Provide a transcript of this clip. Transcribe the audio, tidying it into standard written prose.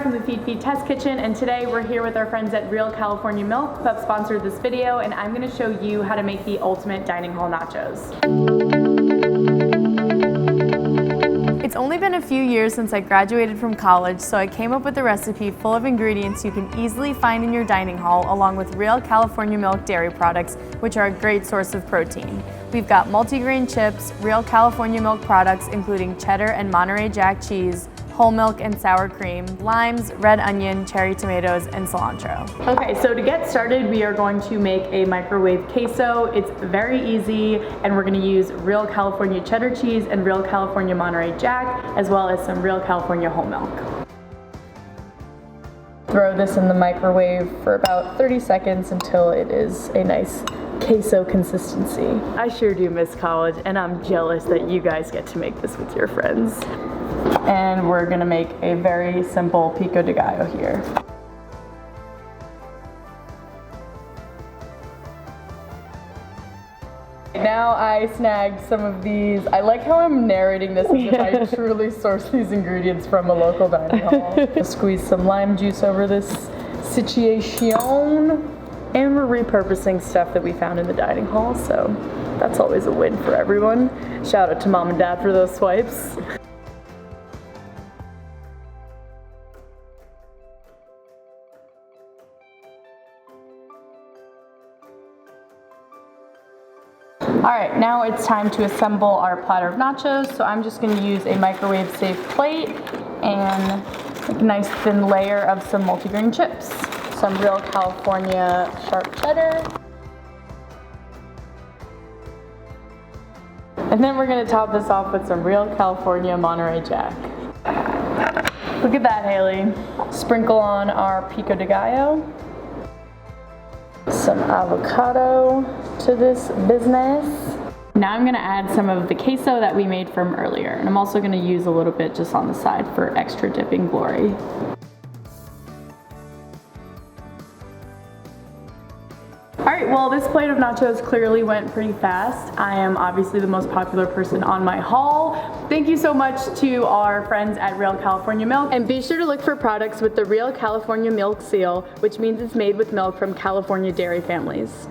from the Feedfeed Test Kitchen, and today we're here with our friends at Real California Milk, who have sponsored this video, and I'm going to show you how to make the ultimate dining hall nachos. It's only been a few years since I graduated from college, so I came up with a recipe full of ingredients you can easily find in your dining hall, along with Real California Milk dairy products, which are a great source of protein. We've got multigrain chips, Real California Milk products including cheddar and Monterey Jack cheese, whole milk and sour cream, limes, red onion, cherry tomatoes, and cilantro. Okay, so to get started, we are going to make a microwave queso. It's very easy, and we're gonna use Real California cheddar cheese and Real California Monterey Jack, as well as some Real California whole milk. Throw this in the microwave for about 30 seconds until it is a nice queso consistency. I sure do miss college, and I'm jealous that you guys get to make this with your friends. And we're gonna make a very simple pico de gallo here. Now I snagged some of these. I like how I'm narrating this as if I truly sourced these ingredients from a local dining hall. Squeeze some lime juice over this situation. And we're repurposing stuff that we found in the dining hall, so that's always a win for everyone. Shout out to mom and dad for those swipes. Alright, now it's time to assemble our platter of nachos. So I'm just going to use a microwave safe plate and make a nice thin layer of some multigrain chips. Some Real California sharp cheddar. And then we're going to top this off with some Real California Monterey Jack. Look at that, Haley. Sprinkle on our pico de gallo. Some avocado to this business. Now I'm gonna add some of the queso that we made from earlier, and I'm also gonna use a little bit just on the side for extra dipping glory. Alright, well, this plate of nachos clearly went pretty fast. I am obviously the most popular person on my haul. Thank you so much to our friends at Real California Milk. And be sure to look for products with the Real California Milk seal, which means it's made with milk from California dairy families.